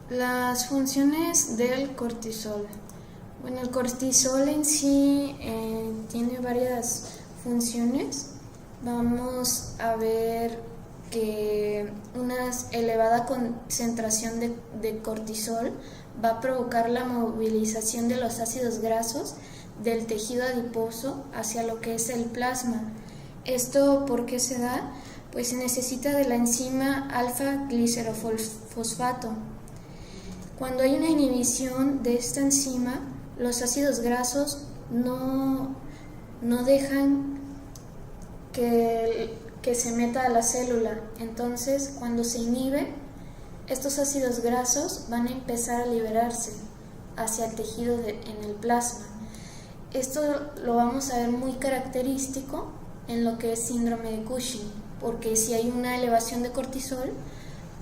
Las funciones del cortisol. Bueno, el cortisol en sí tiene varias funciones. Vamos a ver que una elevada concentración de cortisol va a provocar la movilización de los ácidos grasos del tejido adiposo hacia lo que es el plasma. ¿Esto por qué se da? Pues se necesita de la enzima alfa-glicerofosfato. Cuando hay una inhibición de esta enzima, los ácidos grasos no dejan que se meta a la célula. Entonces, cuando se inhibe, estos ácidos grasos van a empezar a liberarse hacia el tejido en el plasma. Esto lo vamos a ver muy característico en lo que es síndrome de Cushing, porque si hay una elevación de cortisol,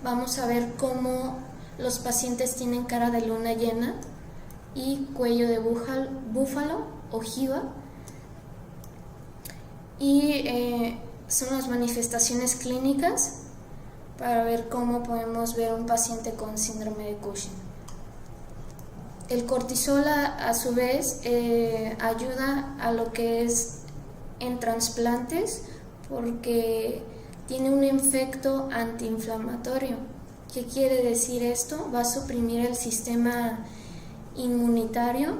vamos a ver cómo los pacientes tienen cara de luna llena y cuello de búfalo, ojiva, y son las manifestaciones clínicas para ver cómo podemos ver un paciente con síndrome de Cushing. El cortisol a su vez ayuda a lo que es en trasplantes porque tiene un efecto antiinflamatorio. ¿Qué quiere decir esto? Va a suprimir el sistema inmunitario,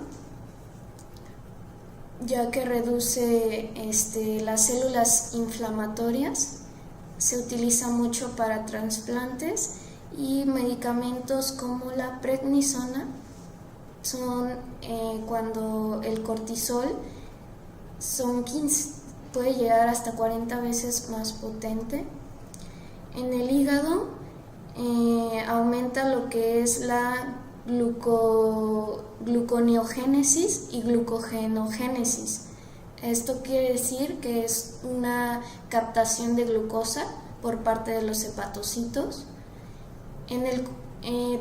ya que reduce las células inflamatorias. Se utiliza mucho para trasplantes y medicamentos como la prednisona son cuando el cortisol puede llegar hasta 40 veces más potente. En el hígado aumenta lo que es la gluconeogénesis y glucogenogénesis. Esto quiere decir que es una captación de glucosa por parte de los hepatocitos.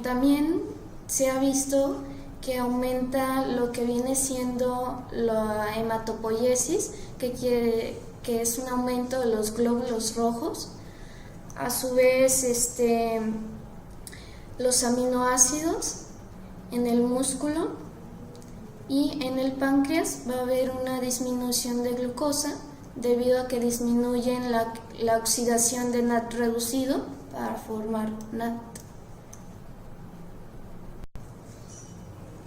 También se ha visto que aumenta lo que viene siendo la hematopoiesis, que es un aumento de los glóbulos rojos. A su vez, los aminoácidos en el músculo y en el páncreas va a haber una disminución de glucosa debido a que disminuyen la oxidación de NAT reducido para formar NAT.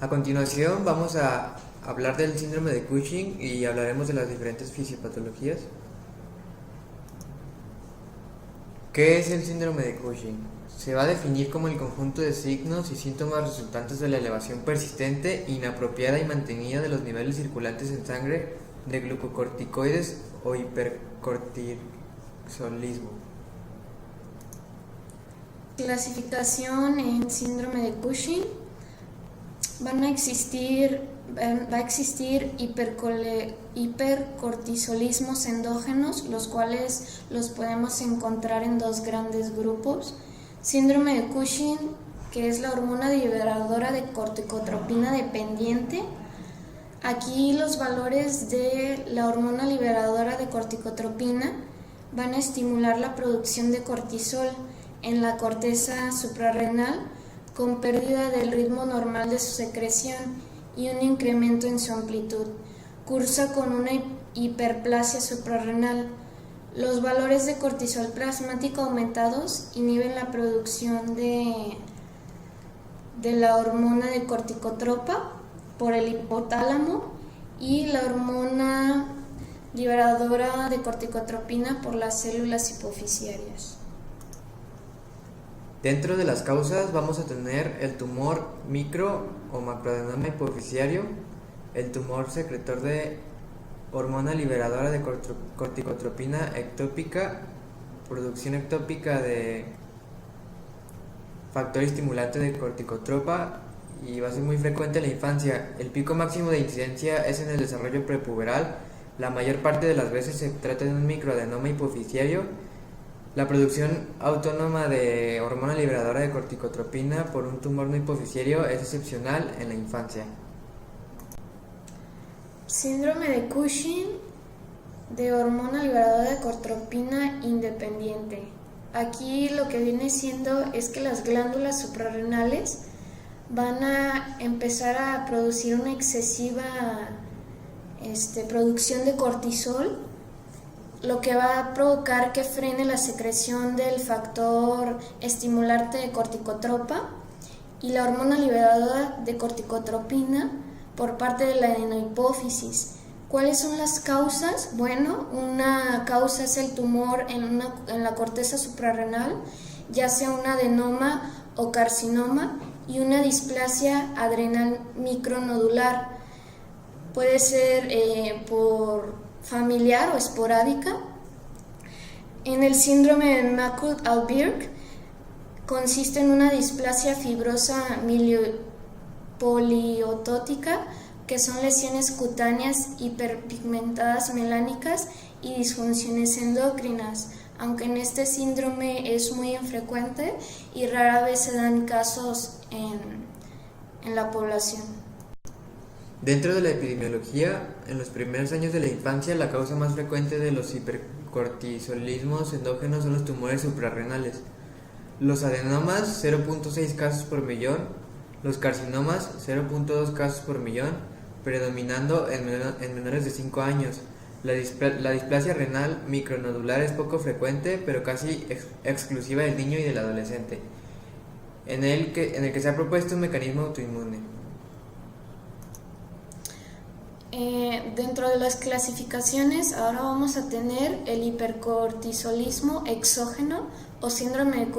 A continuación vamos a hablar del síndrome de Cushing y hablaremos de las diferentes fisiopatologías. ¿Qué es el síndrome de Cushing? Se va a definir como el conjunto de signos y síntomas resultantes de la elevación persistente, inapropiada y mantenida de los niveles circulantes en sangre de glucocorticoides o hipercortisolismo. Clasificación en síndrome de Cushing. Va a existir hipercortisolismos endógenos, los cuales los podemos encontrar en dos grandes grupos. Síndrome de Cushing, que es la hormona liberadora de corticotropina dependiente. Aquí los valores de la hormona liberadora de corticotropina van a estimular la producción de cortisol en la corteza suprarrenal, con pérdida del ritmo normal de su secreción y un incremento en su amplitud. Cursa con una hiperplasia suprarrenal. Los valores de cortisol plasmático aumentados inhiben la producción de la hormona de corticotropa por el hipotálamo y la hormona liberadora de corticotropina por las células hipofisiarias. Dentro de las causas vamos a tener el tumor micro o macroadenoma hipofisiario, el tumor secretor de hormona liberadora de corticotropina ectópica, producción ectópica de factor estimulante de corticotropa, y va a ser muy frecuente en la infancia. El pico máximo de incidencia es en el desarrollo prepuberal. La mayor parte de las veces se trata de un microadenoma hipofisiario. La producción autónoma de hormona liberadora de corticotropina por un tumor no hipofisiario es excepcional en la infancia. Síndrome de Cushing de hormona liberadora de corticotropina independiente. Aquí lo que viene siendo es que las glándulas suprarrenales van a empezar a producir una excesiva producción de cortisol, lo que va a provocar que frene la secreción del factor estimulante de corticotropa y la hormona liberadora de corticotropina por parte de la adenohipófisis. ¿Cuáles son las causas? Bueno, una causa es el tumor en la corteza suprarrenal, ya sea un adenoma o carcinoma, y una displasia adrenal micronodular. Puede ser por familiar o esporádica. En el síndrome de Macull-Alberg consiste en una displasia fibrosa poliotótica, que son lesiones cutáneas hiperpigmentadas melánicas y disfunciones endocrinas, aunque en este síndrome es muy infrecuente y rara vez se dan casos en la población. Dentro de la epidemiología, en los primeros años de la infancia, la causa más frecuente de los hipercortisolismos endógenos son los tumores suprarrenales. Los adenomas, 0.6 casos por millón, los carcinomas, 0.2 casos por millón, predominando en menores de 5 años. La displasia renal micronodular es poco frecuente, pero casi exclusiva del niño y del adolescente, en el que se ha propuesto un mecanismo autoinmune. Dentro de las clasificaciones, ahora vamos a tener el hipercortisolismo exógeno o síndrome de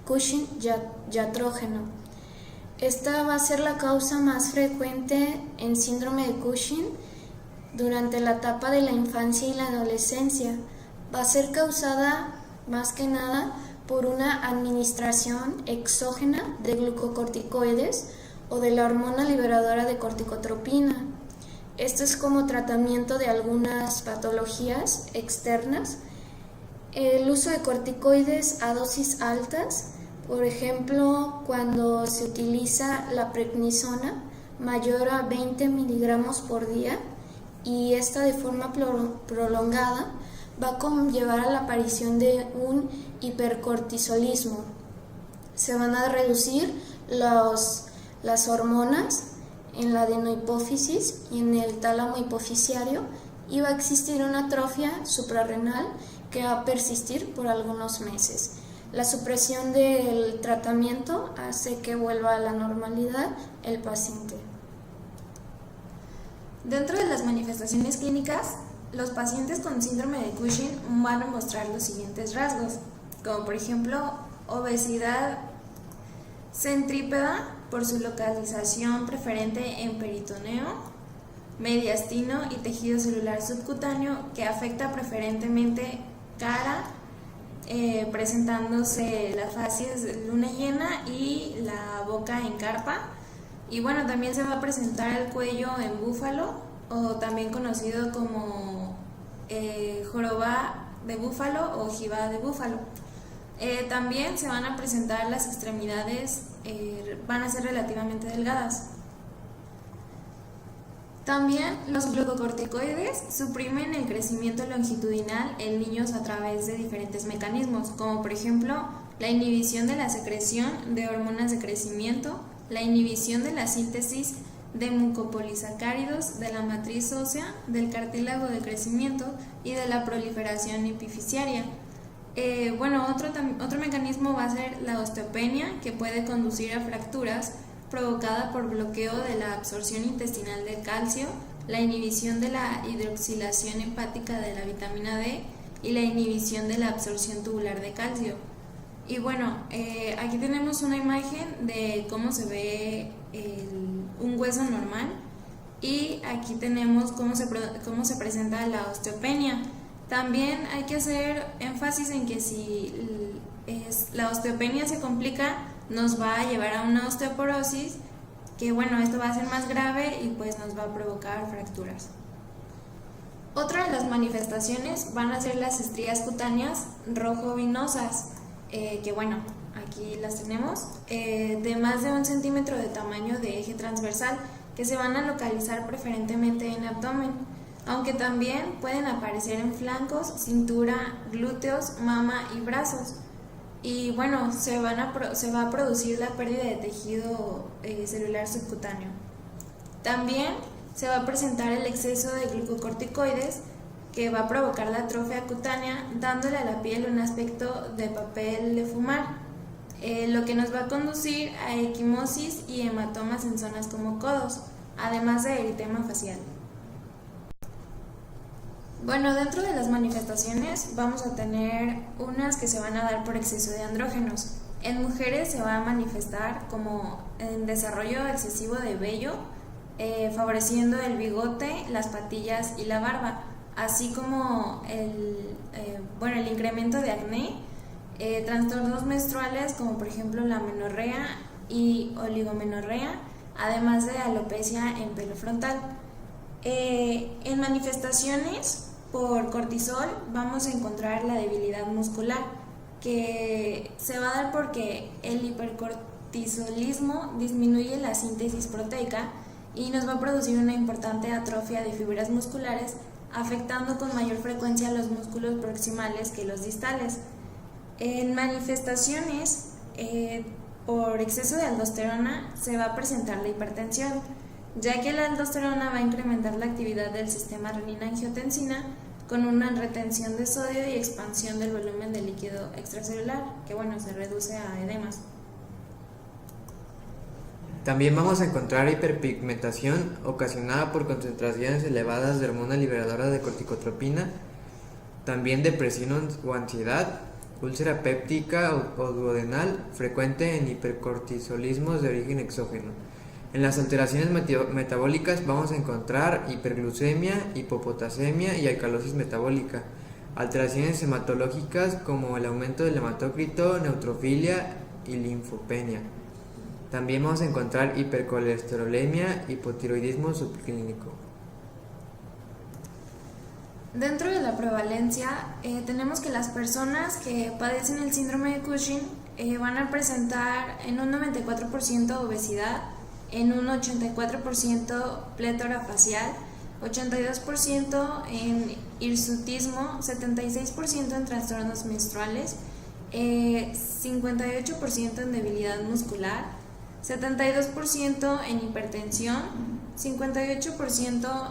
Cushing iatrógeno. Esta va a ser la causa más frecuente en síndrome de Cushing durante la etapa de la infancia y la adolescencia. Va a ser causada más que nada por una administración exógena de glucocorticoides o de la hormona liberadora de corticotropina. Esto es como tratamiento de algunas patologías externas. El uso de corticoides a dosis altas, por ejemplo, cuando se utiliza la prednisona mayor a 20 miligramos por día, y esta de forma prolongada, va a conllevar a la aparición de un hipercortisolismo. Se van a reducir las hormonas en la adenohipófisis y en el tálamo hipofisiario, y va a existir una atrofia suprarrenal que va a persistir por algunos meses. La supresión del tratamiento hace que vuelva a la normalidad el paciente. Dentro de las manifestaciones clínicas, los pacientes con síndrome de Cushing van a mostrar los siguientes rasgos, como por ejemplo obesidad centrípeda por su localización preferente en peritoneo, mediastino y tejido celular subcutáneo, que afecta preferentemente cara, presentándose la facies de luna llena y la boca en carpa. Y bueno, también se va a presentar el cuello en búfalo, o también conocido como joroba de búfalo o jiba de búfalo. También se van a presentar las extremidades, van a ser relativamente delgadas. También los glucocorticoides suprimen el crecimiento longitudinal en niños a través de diferentes mecanismos, como por ejemplo la inhibición de la secreción de hormonas de crecimiento, la inhibición de la síntesis de mucopolisacáridos, de la matriz ósea, del cartílago de crecimiento y de la proliferación epifisiaria. Otro mecanismo va a ser la osteopenia, que puede conducir a fracturas provocada por bloqueo de la absorción intestinal del calcio, la inhibición de la hidroxilación hepática de la vitamina D y la inhibición de la absorción tubular de calcio. Y bueno, aquí tenemos una imagen de cómo se ve un hueso normal, y aquí tenemos cómo se presenta la osteopenia. También hay que hacer énfasis en que si la osteopenia se complica, nos va a llevar a una osteoporosis, que bueno, esto va a ser más grave y pues nos va a provocar fracturas. Otra de las manifestaciones van a ser las estrías cutáneas rojo-vinosas, que bueno, aquí las tenemos, de más de 1 centímetro de tamaño de eje transversal, que se van a localizar preferentemente en abdomen, aunque también pueden aparecer en flancos, cintura, glúteos, mama y brazos. y bueno, se va a producir la pérdida de tejido celular subcutáneo. También se va a presentar el exceso de glucocorticoides, que va a provocar la atrofia cutánea, dándole a la piel un aspecto de papel de fumar, lo que nos va a conducir a equimosis y hematomas en zonas como codos, además de eritema facial. Bueno, dentro de las manifestaciones vamos a tener unas que se van a dar por exceso de andrógenos. En mujeres se va a manifestar como en desarrollo excesivo de vello, favoreciendo el bigote, las patillas y la barba, así como el incremento de acné, trastornos menstruales como por ejemplo la menorrea y oligomenorrea, además de alopecia en pelo frontal. En manifestaciones por cortisol vamos a encontrar la debilidad muscular, que se va a dar porque el hipercortisolismo disminuye la síntesis proteica y nos va a producir una importante atrofia de fibras musculares, afectando con mayor frecuencia los músculos proximales que los distales. En manifestaciones por exceso de aldosterona se va a presentar la hipertensión, ya que la aldosterona va a incrementar la actividad del sistema renina-angiotensina con una retención de sodio y expansión del volumen de líquido extracelular, que se reduce a edemas. También vamos a encontrar hiperpigmentación ocasionada por concentraciones elevadas de hormona liberadora de corticotropina, también depresión o ansiedad, úlcera péptica o duodenal, frecuente en hipercortisolismos de origen exógeno. En las alteraciones metabólicas vamos a encontrar hiperglucemia, hipopotasemia y alcalosis metabólica, alteraciones hematológicas como el aumento del hematócrito, neutrofilia y linfopenia. También vamos a encontrar hipercolesterolemia, hipotiroidismo subclínico. Dentro de la prevalencia, tenemos que las personas que padecen el síndrome de Cushing van a presentar en un 94% obesidad, en un 84% plétora facial, 82% en hirsutismo, 76% en trastornos menstruales, 58% en debilidad muscular, 72% en hipertensión, 58%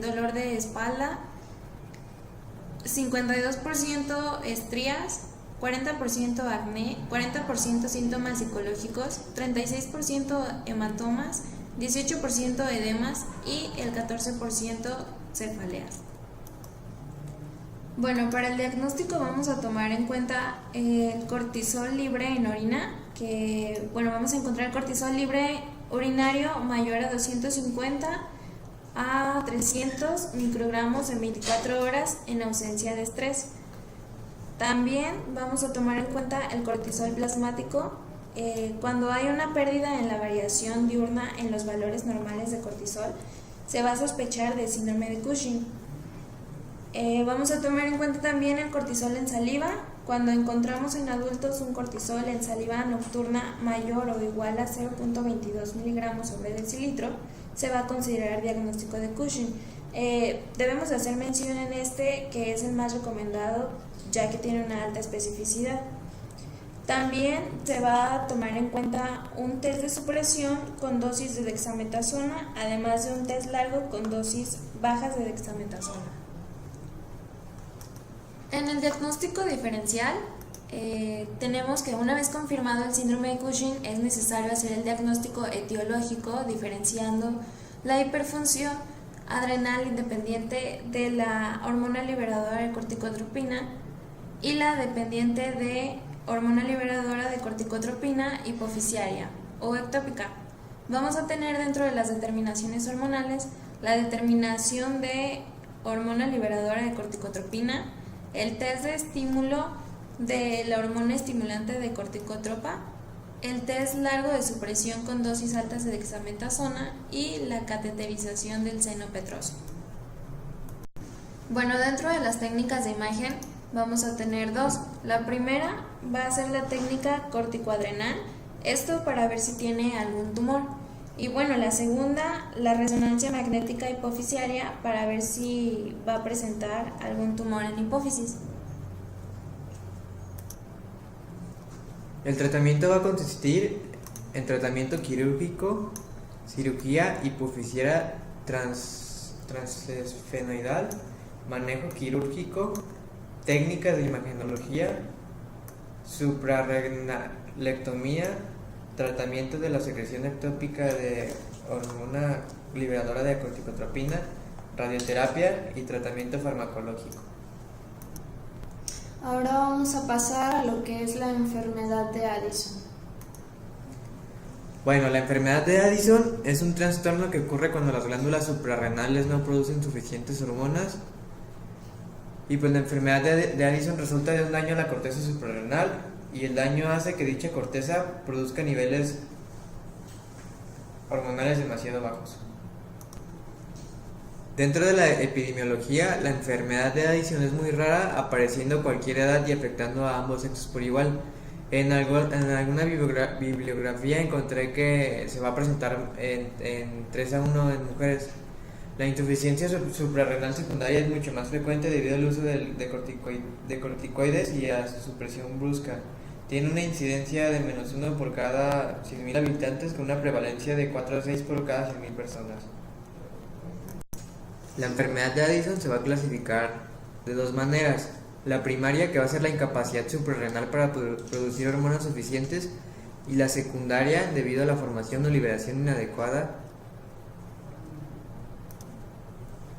dolor de espalda, 52% estrías, 40% acné, 40% síntomas psicológicos, 36% hematomas, 18% edemas y el 14% cefaleas. Bueno, para el diagnóstico vamos a tomar en cuenta el cortisol libre en orina, que vamos a encontrar cortisol libre urinario mayor a 250 a 300 microgramos en 24 horas en ausencia de estrés. También vamos a tomar en cuenta el cortisol plasmático cuando hay una pérdida en la variación diurna en los valores normales de cortisol, se va a sospechar de síndrome de Cushing. Vamos a tomar en cuenta también el cortisol en saliva. Cuando encontramos en adultos un cortisol en saliva nocturna mayor o igual a 0.22 miligramos sobre decilitro, se va a considerar diagnóstico de Cushing. Debemos hacer mención en que es el más recomendado, ya que tiene una alta especificidad. También se va a tomar en cuenta un test de supresión con dosis de dexametasona, además de un test largo con dosis bajas de dexametasona. En el diagnóstico diferencial, tenemos que una vez confirmado el síndrome de Cushing es necesario hacer el diagnóstico etiológico diferenciando la hiperfunción adrenal independiente de la hormona liberadora de corticotropina y la dependiente de hormona liberadora de corticotropina hipofisiaria o ectópica. Vamos a tener dentro de las determinaciones hormonales la determinación de hormona liberadora de corticotropina, el test de estímulo de la hormona estimulante de corticotropa, el test largo de supresión con dosis altas de dexametasona y la cateterización del seno petroso. Bueno, dentro de las técnicas de imagen vamos a tener dos. La primera va a ser la técnica corticoadrenal, esto para ver si tiene algún tumor. Y la segunda, la resonancia magnética hipofisiaria para ver si va a presentar algún tumor en hipófisis. El tratamiento va a consistir en tratamiento quirúrgico, cirugía hipoficiaria transesfenoidal, manejo quirúrgico, técnicas de imagenología, suprarrenalectomía, tratamiento de la secreción ectópica de hormona liberadora de corticotropina, radioterapia y tratamiento farmacológico. Ahora vamos a pasar a lo que es la enfermedad de Addison. Bueno, la enfermedad de Addison es un trastorno que ocurre cuando las glándulas suprarrenales no producen suficientes hormonas. Y pues la enfermedad de Addison resulta de un daño a la corteza suprarrenal, y el daño hace que dicha corteza produzca niveles hormonales demasiado bajos. Dentro de la epidemiología, la enfermedad de Addison es muy rara, apareciendo a cualquier edad y afectando a ambos sexos por igual. En alguna bibliografía encontré que se va a presentar en 3:1 en mujeres. La insuficiencia suprarrenal secundaria es mucho más frecuente debido al uso de corticoides y a su supresión brusca. Tiene una incidencia de -1 por cada 100.000 habitantes, con una prevalencia de 4 a 6 por cada 100.000 personas. La enfermedad de Addison se va a clasificar de dos maneras. La primaria, que va a ser la incapacidad suprarrenal para producir hormonas suficientes, y la secundaria, debido a la formación o liberación inadecuada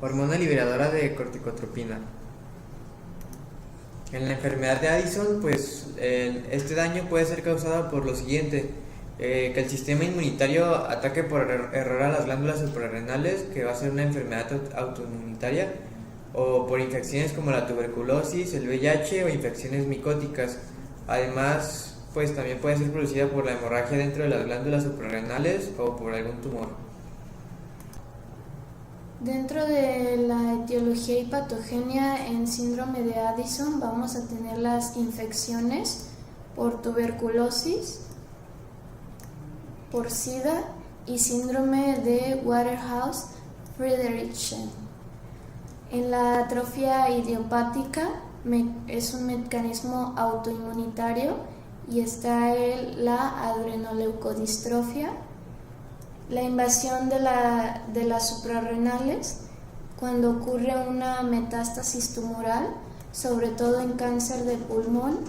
hormona liberadora de corticotropina. En la enfermedad de Addison, pues este daño puede ser causado por lo siguiente: que el sistema inmunitario ataque por error a las glándulas suprarrenales, que va a ser una enfermedad autoinmunitaria, o por infecciones como la tuberculosis, el VIH o infecciones micóticas. Además, pues también puede ser producida por la hemorragia dentro de las glándulas suprarrenales o por algún tumor. Dentro de la etiología y patogenia en síndrome de Addison vamos a tener las infecciones por tuberculosis, por SIDA y síndrome de Waterhouse-Friderichsen. En la atrofia idiopática es un mecanismo autoinmunitario y está la adrenoleucodistrofia, la invasión de las suprarrenales cuando ocurre una metástasis tumoral, sobre todo en cáncer de pulmón,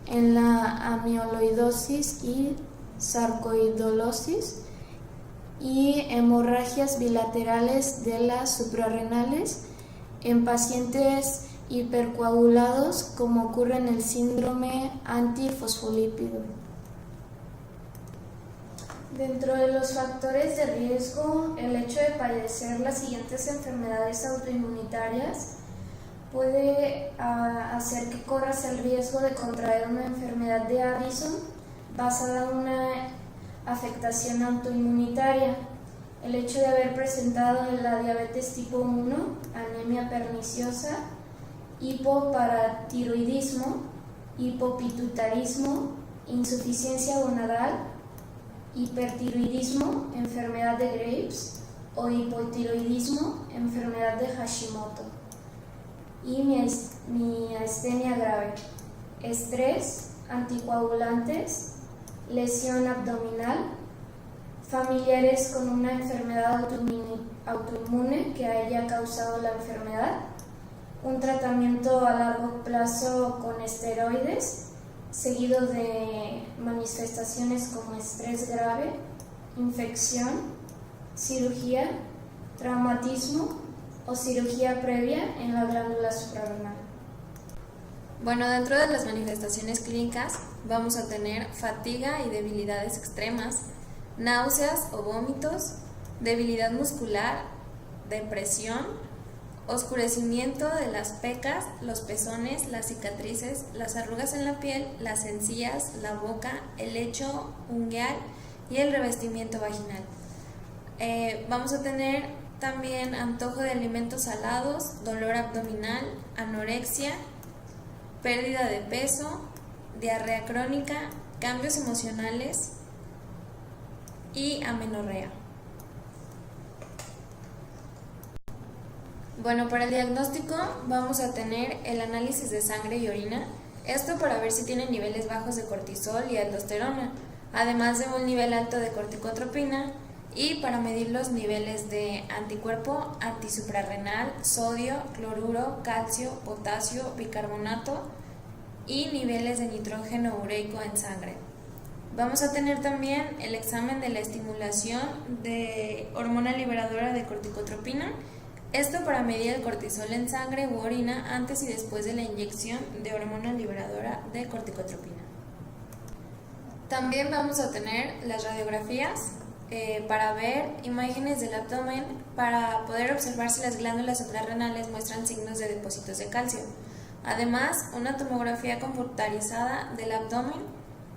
en la amiloidosis y sarcoidolosis, y hemorragias bilaterales de las suprarrenales en pacientes hipercoagulados, como ocurre en el síndrome antifosfolípido. Dentro de los factores de riesgo, el hecho de padecer las siguientes enfermedades autoinmunitarias puede hacer que corras el riesgo de contraer una enfermedad de Addison basada en una afectación autoinmunitaria. El hecho de haber presentado la diabetes tipo 1, anemia perniciosa, hipoparatiroidismo, hipopituitarismo, insuficiencia gonadal, hipertiroidismo, enfermedad de Graves, o hipotiroidismo, enfermedad de Hashimoto, y miastenia grave, estrés, anticoagulantes, lesión abdominal, familiares con una enfermedad autoinmune que haya causado la enfermedad, un tratamiento a largo plazo con esteroides, seguido de manifestaciones como estrés grave, infección, cirugía, traumatismo o cirugía previa en la glándula suprarrenal. Bueno, dentro de las manifestaciones clínicas vamos a tener fatiga y debilidades extremas, náuseas o vómitos, debilidad muscular, depresión, oscurecimiento de las pecas, los pezones, las cicatrices, las arrugas en la piel, las encías, la boca, el lecho ungueal y el revestimiento vaginal. Vamos a tener también antojo de alimentos salados, dolor abdominal, anorexia, pérdida de peso, diarrea crónica, cambios emocionales y amenorrea. Bueno, para el diagnóstico vamos a tener el análisis de sangre y orina, Esto para ver si tienen niveles bajos de cortisol y aldosterona, además de un nivel alto de corticotropina, y para medir los niveles de anticuerpo antisuprarrenal, sodio, cloruro, calcio, potasio, bicarbonato y niveles de nitrógeno ureico en sangre. Vamos a tener también el examen de la estimulación de hormona liberadora de corticotropina, esto para medir el cortisol en sangre u orina antes y después de la inyección de hormona liberadora de corticotropina. También vamos a tener las radiografías para ver imágenes del abdomen para poder observar si las glándulas suprarrenales muestran signos de depósitos de calcio. Además, una tomografía computarizada del abdomen,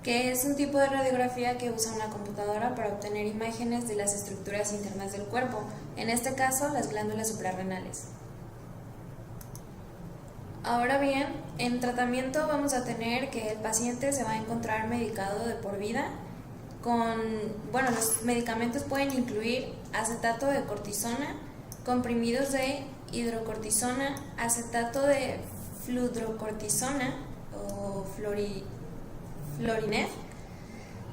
que es un tipo de radiografía que usa una computadora para obtener imágenes de las estructuras internas del cuerpo, en este caso las glándulas suprarrenales. Ahora bien, en tratamiento vamos a tener que el paciente se va a encontrar medicado de por vida los medicamentos pueden incluir acetato de cortisona, comprimidos de hidrocortisona, acetato de fludrocortisona o Florinef.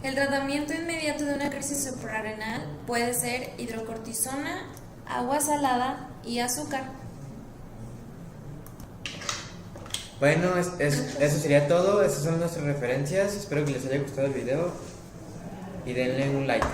El tratamiento inmediato de una crisis suprarrenal puede ser hidrocortisona, agua salada y azúcar. Bueno, eso sería todo. Esas son nuestras referencias. Espero que les haya gustado el video y denle un like.